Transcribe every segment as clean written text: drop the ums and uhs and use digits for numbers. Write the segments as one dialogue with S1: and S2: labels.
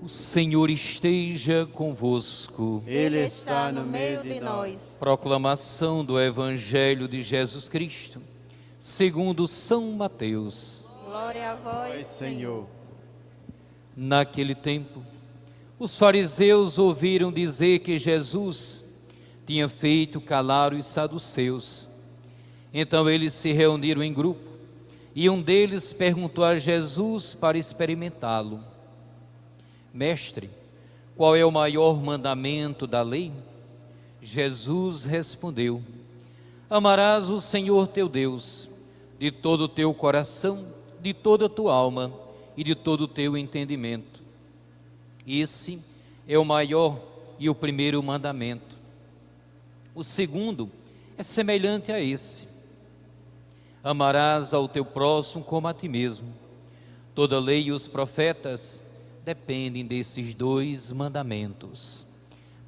S1: O Senhor esteja convosco.
S2: Ele está no meio de nós.
S1: Proclamação do Evangelho de Jesus Cristo, segundo São Mateus.
S2: Glória a vós, Senhor.
S1: Naquele tempo, os fariseus ouviram dizer que Jesus tinha feito calar os saduceus. Então eles se reuniram em grupo, e um deles perguntou a Jesus para experimentá-lo: Mestre, qual é o maior mandamento da lei? Jesus respondeu: Amarás o Senhor teu Deus de todo o teu coração, de toda a tua alma e de todo o teu entendimento. Esse é o maior e o primeiro mandamento. O segundo é semelhante a esse: amarás ao teu próximo como a ti mesmo. Toda a lei e os profetas dependem desses dois mandamentos.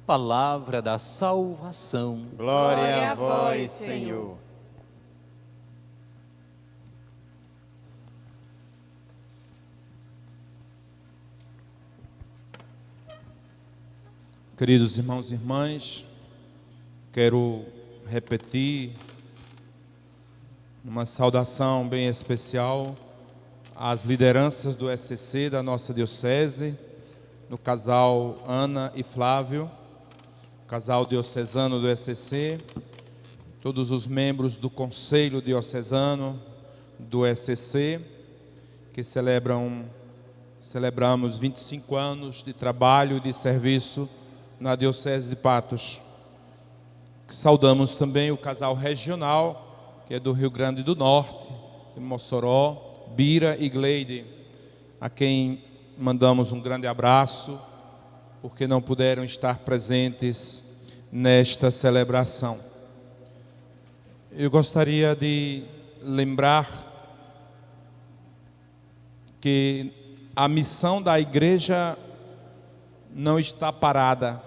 S1: Palavra da salvação.
S2: Glória a vós, Senhor.
S3: Queridos irmãos e irmãs, quero repetir uma saudação bem especial às lideranças do ECC da nossa diocese, no casal Ana e Flávio, casal diocesano do ECC, todos os membros do Conselho Diocesano do ECC, que celebramos 25 anos de trabalho e de serviço na Diocese de Patos. Saudamos também o casal regional, que é do Rio Grande do Norte, de Mossoró, Bira e Gleide, a quem mandamos um grande abraço, porque não puderam estar presentes nesta celebração. Eu gostaria de lembrar que a missão da igreja não está parada.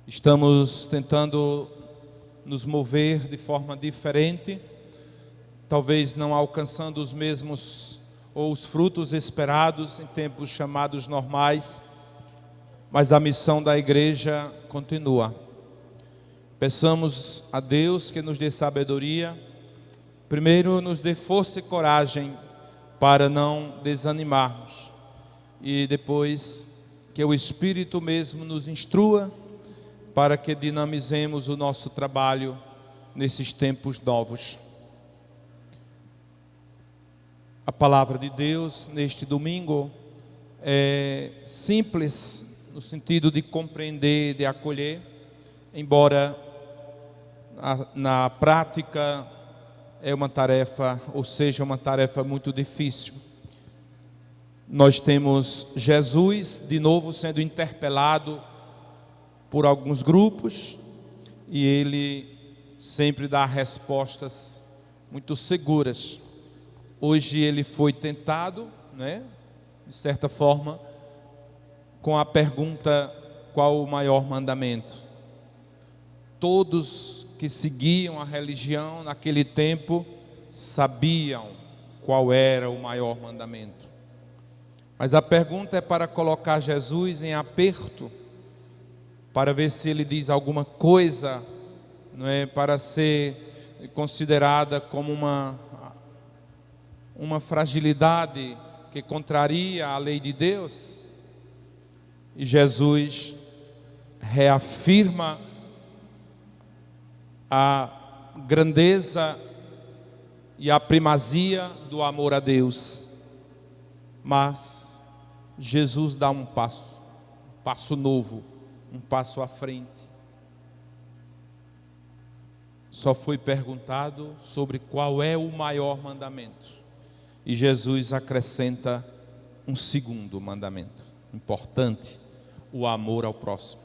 S3: Estamos tentando nos mover de forma diferente, talvez não alcançando os mesmos ou os frutos esperados em tempos chamados normais, mas a missão da igreja continua. Peçamos a Deus que nos dê sabedoria, primeiro nos dê força e coragem para não desanimarmos, e depois que o Espírito mesmo nos instrua para que dinamizemos o nosso trabalho nesses tempos novos. A palavra de Deus neste domingo é simples no sentido de compreender, de acolher, embora na prática é uma tarefa, ou seja, uma tarefa muito difícil. Nós temos Jesus de novo sendo interpelado por alguns grupos, e ele sempre dá respostas muito seguras. Hoje ele foi tentado, de certa forma, com a pergunta: qual o maior mandamento? Todos que seguiam a religião naquele tempo sabiam qual era o maior mandamento. Mas a pergunta é para colocar Jesus em aperto, para ver se ele diz alguma coisa, para ser considerada como uma fragilidade que contraria a lei de Deus. E Jesus reafirma a grandeza e a primazia do amor a Deus. Mas Jesus dá um passo novo, um passo à frente. Só foi perguntado sobre qual é o maior mandamento, e Jesus acrescenta um segundo mandamento importante: o amor ao próximo.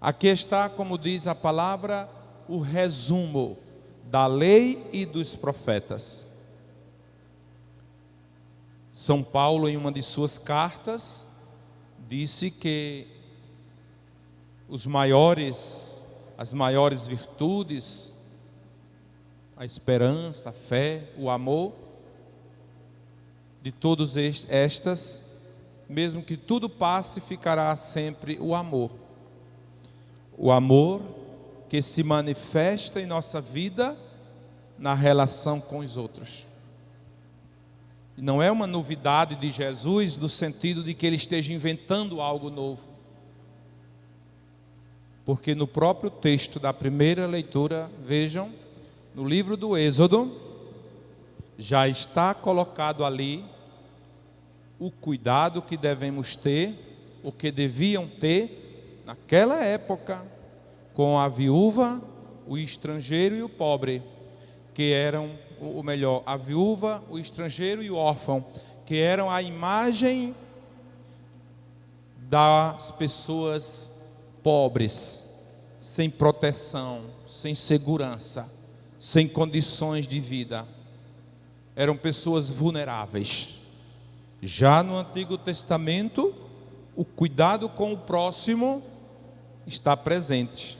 S3: Aqui está, como diz a palavra, o resumo da lei e dos profetas. São Paulo, em uma de suas cartas, disse que as maiores virtudes, a esperança, a fé, o amor, de todas estas mesmo que tudo passe, ficará sempre o amor. O amor que se manifesta em nossa vida na relação com os outros. Não é uma novidade de Jesus no sentido de que ele esteja inventando algo novo. Porque no próprio texto da primeira leitura, vejam, no livro do Êxodo, já está colocado ali o cuidado que devemos ter, o que deviam ter naquela época, com a viúva, o estrangeiro e o pobre, que eram, ou melhor, a viúva, o estrangeiro e o órfão, que eram a imagem das pessoas pobres, sem proteção, sem segurança, sem condições de vida. Eram pessoas vulneráveis. Já no Antigo Testamento, o cuidado com o próximo está presente.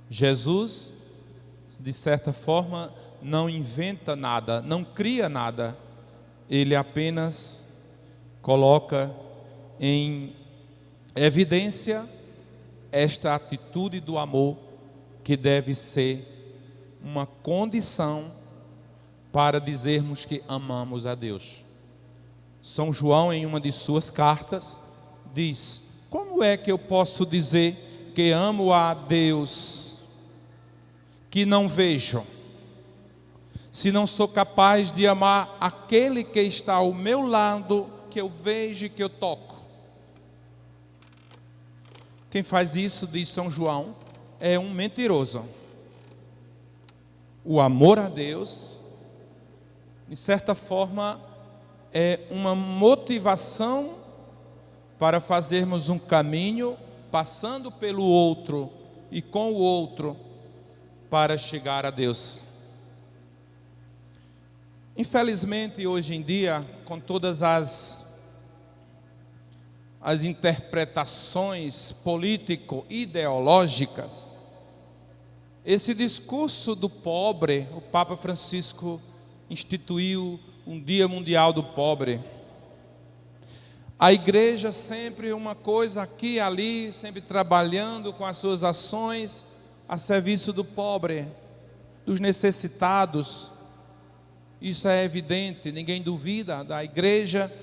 S3: Jesus, de certa forma, não inventa nada, não cria nada. Ele apenas coloca em evidência esta atitude do amor que deve ser uma condição para dizermos que amamos a Deus. São João, em uma de suas cartas, diz: como é que eu posso dizer que amo a Deus que não vejo, se não sou capaz de amar aquele que está ao meu lado, que eu vejo e que eu toco? Quem faz isso, diz São João, é um mentiroso. O amor a Deus, de certa forma, é uma motivação para fazermos um caminho, passando pelo outro e com o outro, para chegar a Deus. Infelizmente, hoje em dia, com todas as interpretações político-ideológicas, esse discurso do pobre, o Papa Francisco instituiu um Dia Mundial do Pobre. A igreja sempre uma coisa aqui e ali, sempre trabalhando com as suas ações a serviço do pobre, dos necessitados. Isso é evidente, ninguém duvida da igreja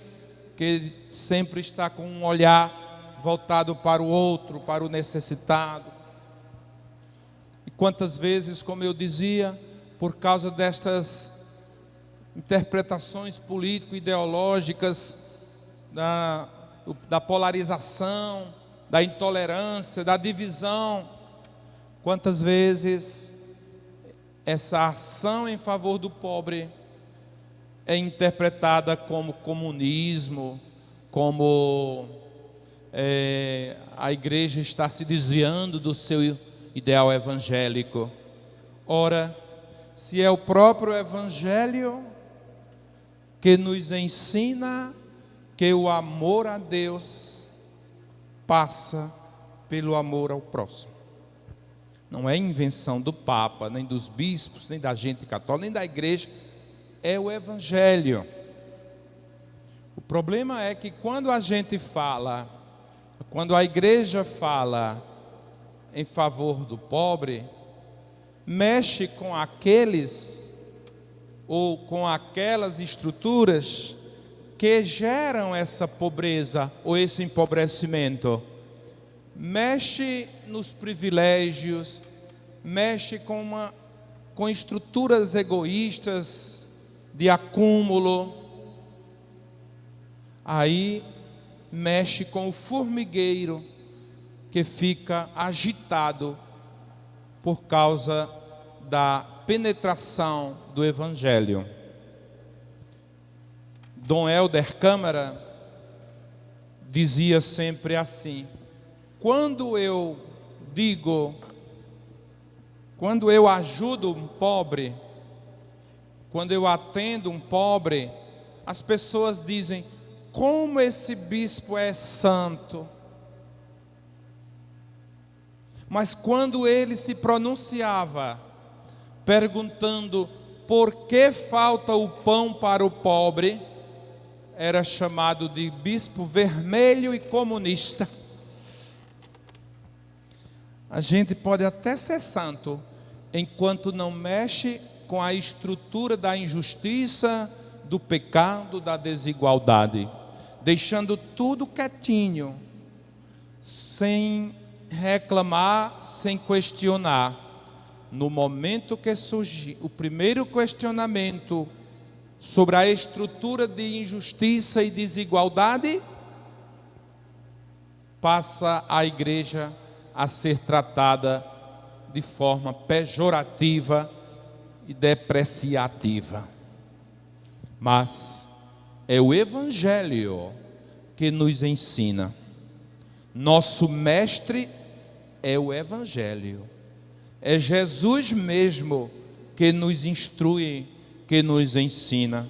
S3: que sempre está com um olhar voltado para o outro, para o necessitado. E quantas vezes, como eu dizia, por causa destas interpretações político-ideológicas, da polarização, da intolerância, da divisão, quantas vezes essa ação em favor do pobre é interpretada como comunismo, como a igreja está se desviando do seu ideal evangélico. Ora, se é o próprio evangelho que nos ensina que o amor a Deus passa pelo amor ao próximo. Não é invenção do Papa, nem dos bispos, nem da gente católica, nem da igreja. É o evangelho. O problema é que quando a gente fala, quando a igreja fala em favor do pobre, mexe com aqueles ou com aquelas estruturas que geram essa pobreza ou esse empobrecimento. Mexe nos privilégios, mexe com estruturas egoístas de acúmulo. Aí mexe com o formigueiro que fica agitado por causa da penetração do evangelho. Dom Helder Câmara dizia sempre assim: quando eu ajudo um pobre, quando eu atendo um pobre, as pessoas dizem: como esse bispo é santo. Mas quando ele se pronunciava, perguntando por que falta o pão para o pobre, era chamado de bispo vermelho e comunista. A gente pode até ser santo, enquanto não mexe com a estrutura da injustiça, do pecado, da desigualdade, deixando tudo quietinho, sem reclamar, sem questionar. No momento que surge o primeiro questionamento sobre a estrutura de injustiça e desigualdade, passa a igreja a ser tratada de forma pejorativa e depreciativa. Mas é o Evangelho que nos ensina. Nosso mestre é o Evangelho. É Jesus mesmo que nos instrui, que nos ensina.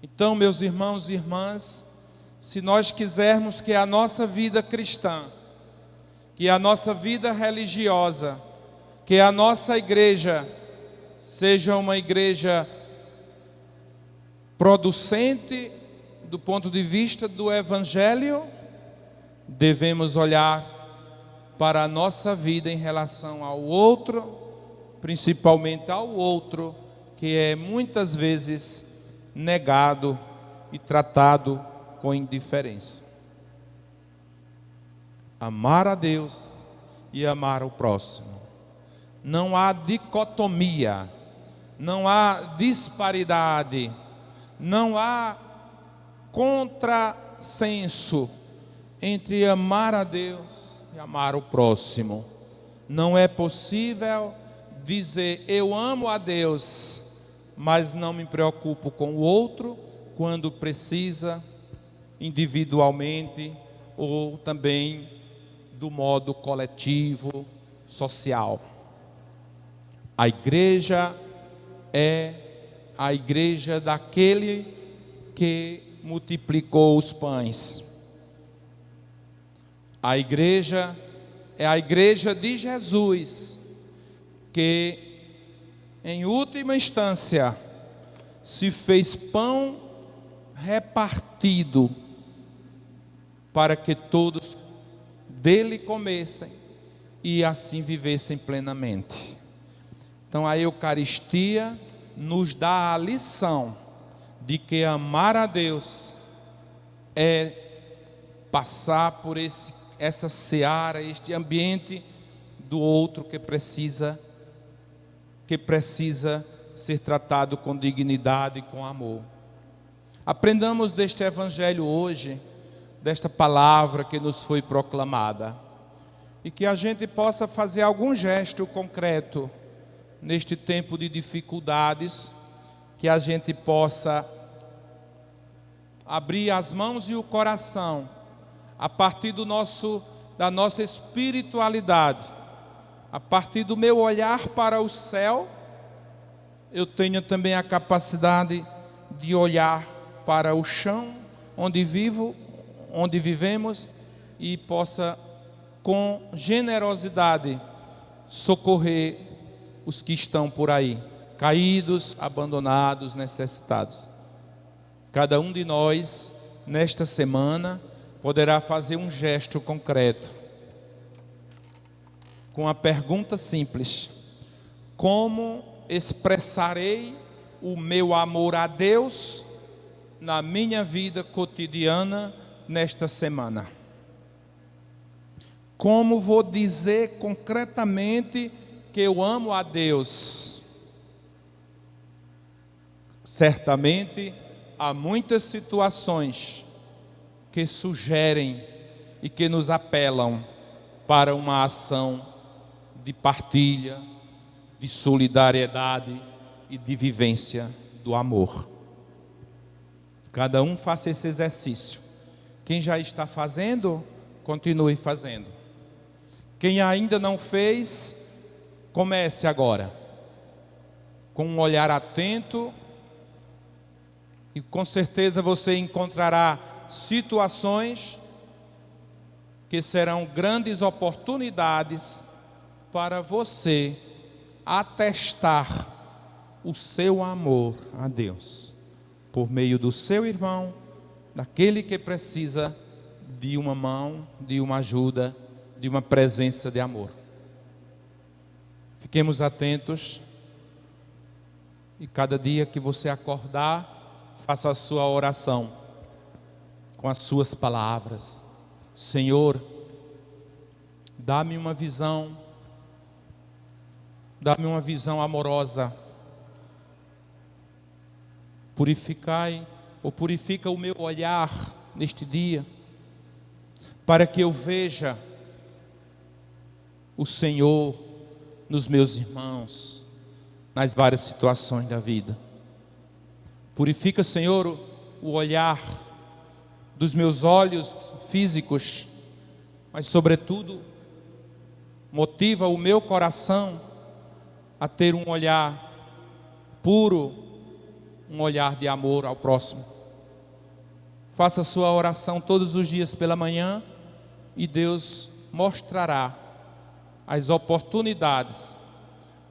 S3: Então, meus irmãos e irmãs, se nós quisermos que a nossa vida cristã, que a nossa vida religiosa, que a nossa igreja seja uma igreja producente do ponto de vista do Evangelho, devemos olhar para a nossa vida em relação ao outro, principalmente ao outro, que é muitas vezes negado e tratado com indiferença. Amar a Deus e amar o próximo. Não há dicotomia, não há disparidade, não há contrassenso entre amar a Deus e amar o próximo. Não é possível dizer eu amo a Deus, mas não me preocupo com o outro quando precisa, individualmente ou também do modo coletivo, social. A igreja é a igreja daquele que multiplicou os pães. A igreja é a igreja de Jesus, que em última instância se fez pão repartido para que todos dele comessem e assim vivessem plenamente. Então a Eucaristia nos dá a lição de que amar a Deus é passar por essa seara, este ambiente do outro que precisa ser tratado com dignidade e com amor. Aprendamos deste Evangelho hoje, desta palavra que nos foi proclamada, e que a gente possa fazer algum gesto concreto neste tempo de dificuldades, que a gente possa abrir as mãos e o coração a partir da nossa espiritualidade, a partir do meu olhar para o céu. Eu tenho também a capacidade de olhar para o chão onde vivemos, e possa com generosidade socorrer os que estão por aí, caídos, abandonados, necessitados. Cada um de nós, nesta semana, poderá fazer um gesto concreto, com a pergunta simples: como expressarei o meu amor a Deus na minha vida cotidiana nesta semana? Como vou dizer concretamente que eu amo a Deus? Certamente há muitas situações que sugerem e que nos apelam para uma ação de partilha, de solidariedade e de vivência do amor. Cada um faça esse exercício. Quem já está fazendo, continue fazendo. Quem ainda não fez, comece agora, com um olhar atento, e com certeza você encontrará situações que serão grandes oportunidades para você atestar o seu amor a Deus. por meio do seu irmão, daquele que precisa de uma mão, de uma ajuda, de uma presença de amor. Fiquemos atentos e cada dia que você acordar, faça a sua oração com as suas palavras. Senhor, dá-me uma visão amorosa. Purifica o meu olhar neste dia, para que eu veja o Senhor nos meus irmãos, nas várias situações da vida. Purifica, Senhor, o olhar dos meus olhos físicos, mas sobretudo motiva o meu coração a ter um olhar puro, um olhar de amor ao próximo. Faça a sua oração todos os dias pela manhã e Deus mostrará as oportunidades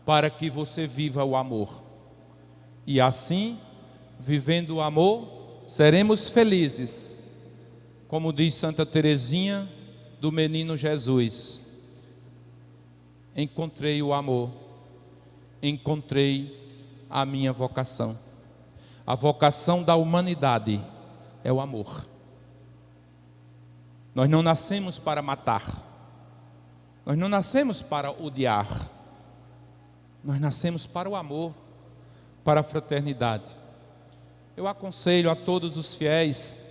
S3: para que você viva o amor. E assim, vivendo o amor, seremos felizes. Como diz Santa Teresinha do Menino Jesus: encontrei o amor, encontrei a minha vocação. A vocação da humanidade é o amor. Nós não nascemos para matar, nós não nascemos para odiar, nós nascemos para o amor, para a fraternidade. Eu aconselho a todos os fiéis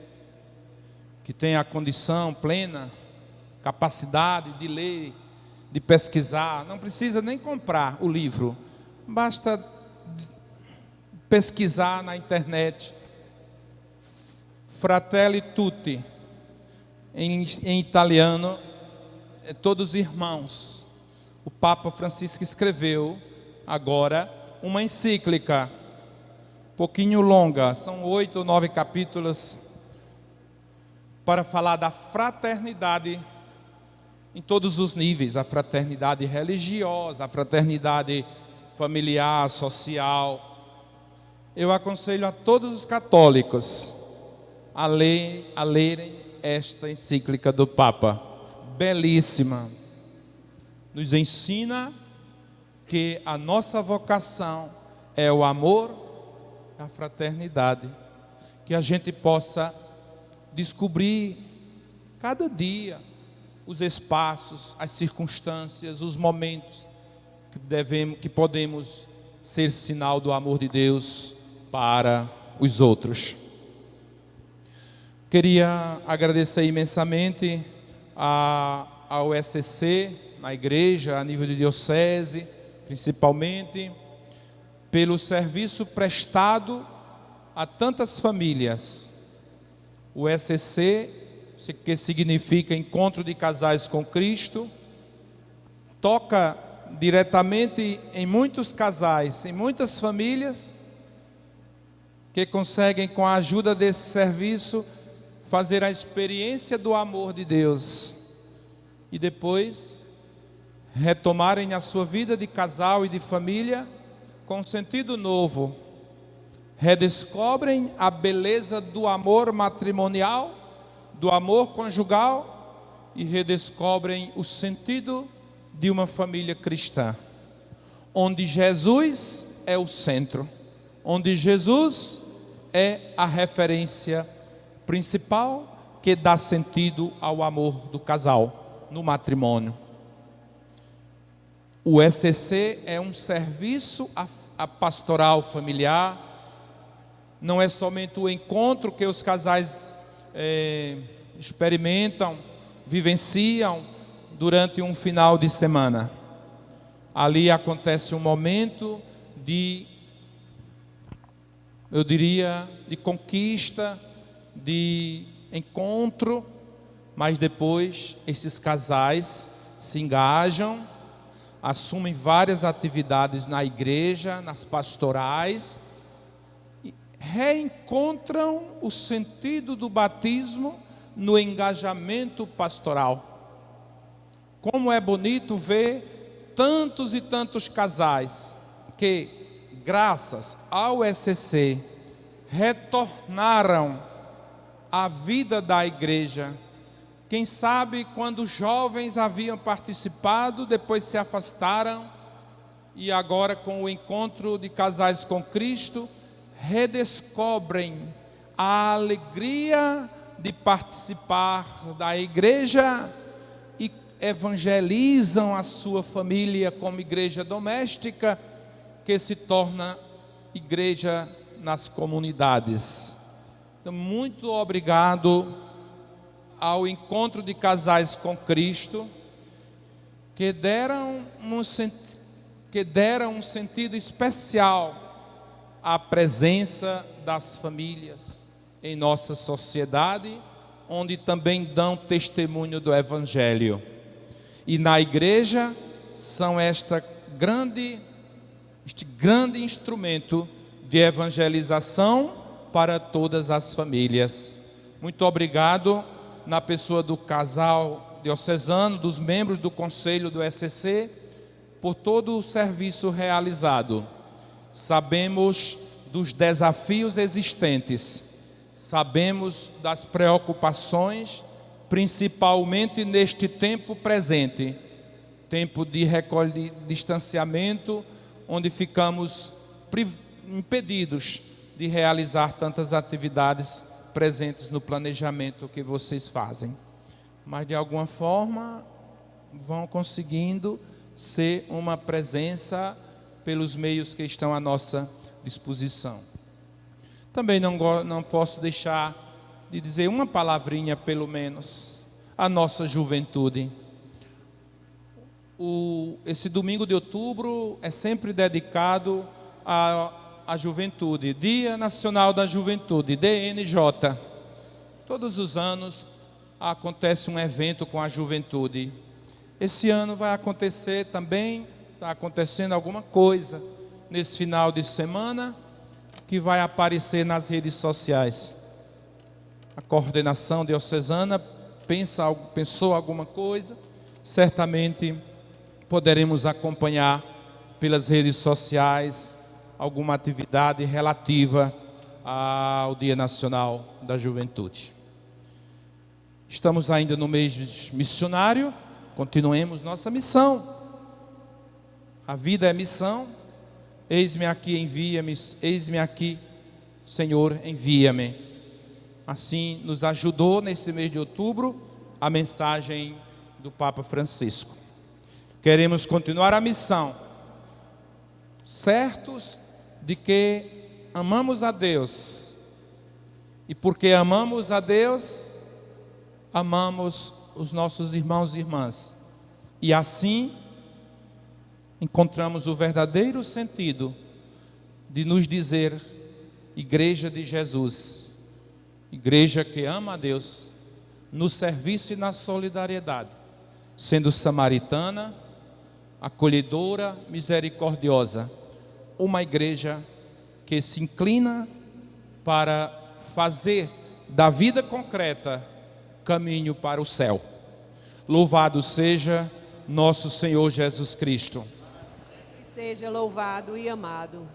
S3: que têm a condição plena, capacidade de ler, de pesquisar, não precisa nem comprar o livro, basta pesquisar na internet, Fratelli Tutti, em italiano, todos irmãos. O Papa Francisco escreveu agora uma encíclica, pouquinho longa, são 8 ou 9 capítulos, para falar da fraternidade em todos os níveis, a fraternidade religiosa, a fraternidade familiar, social. Eu aconselho a todos os católicos a lerem esta encíclica do Papa, belíssima. Nos ensina que a nossa vocação é o amor, a fraternidade, que a gente possa descobrir cada dia os espaços, as circunstâncias, os momentos que podemos ser sinal do amor de Deus para os outros. Queria agradecer imensamente ao SCC, na igreja, a nível de diocese, principalmente, pelo serviço prestado a tantas famílias. O SCC, que significa Encontro de Casais com Cristo, toca diretamente em muitos casais, em muitas famílias, que conseguem, com a ajuda desse serviço, fazer a experiência do amor de Deus e depois retomarem a sua vida de casal e de família com sentido novo. Redescobrem a beleza do amor matrimonial, do amor conjugal, e redescobrem o sentido de uma família cristã, onde Jesus é o centro, onde Jesus é a referência principal que dá sentido ao amor do casal no matrimônio. O SCC é um serviço a pastoral familiar. Não é somente o encontro que os casais experimentam, vivenciam durante um final de semana. Ali acontece um momento de, eu diria, de conquista, de encontro, mas depois esses casais se engajam, assumem várias atividades na igreja, nas pastorais, reencontram o sentido do batismo no engajamento pastoral. Como é bonito ver tantos e tantos casais que, graças ao SCC, retornaram à vida da igreja. Quem sabe quando os jovens haviam participado, depois se afastaram, e agora com o encontro de casais com Cristo, redescobrem a alegria de participar da igreja e evangelizam a sua família como igreja doméstica, que se torna igreja nas comunidades. Então, muito obrigado ao encontro de casais com Cristo, que deram um sentido especial à presença das famílias em nossa sociedade, onde também dão testemunho do Evangelho. E na igreja são este grande instrumento de evangelização para todas as famílias. Muito obrigado, na pessoa do casal diocesano, dos membros do conselho do ECC, por todo o serviço realizado. Sabemos dos desafios existentes, sabemos das preocupações, principalmente neste tempo presente, tempo de distanciamento, onde ficamos impedidos de realizar tantas atividades presentes no planejamento que vocês fazem. Mas de alguma forma vão conseguindo ser uma presença pelos meios que estão à nossa disposição. Também não posso deixar de dizer uma palavrinha, pelo menos, à nossa juventude. Esse domingo de outubro é sempre dedicado à juventude, Dia Nacional da Juventude, DNJ. Todos os anos acontece um evento com a juventude. Esse ano vai acontecer também, está acontecendo alguma coisa nesse final de semana que vai aparecer nas redes sociais. A coordenação diocesana pensou alguma coisa, certamente poderemos acompanhar pelas redes sociais alguma atividade relativa ao Dia Nacional da Juventude. Estamos ainda no mês missionário, continuemos nossa missão. A vida é missão. Eis-me aqui, envia-me. Eis-me aqui, Senhor, envia-me. Assim nos ajudou nesse mês de outubro a mensagem do Papa Francisco. Queremos continuar a missão, certos de que amamos a Deus, e porque amamos a Deus, amamos os nossos irmãos e irmãs, e assim encontramos o verdadeiro sentido de nos dizer Igreja de Jesus, igreja que ama a Deus, no serviço e na solidariedade, sendo samaritana, acolhedora, misericordiosa, uma igreja que se inclina para fazer da vida concreta caminho para o céu. Louvado seja nosso Senhor Jesus Cristo.
S4: Seja louvado e amado.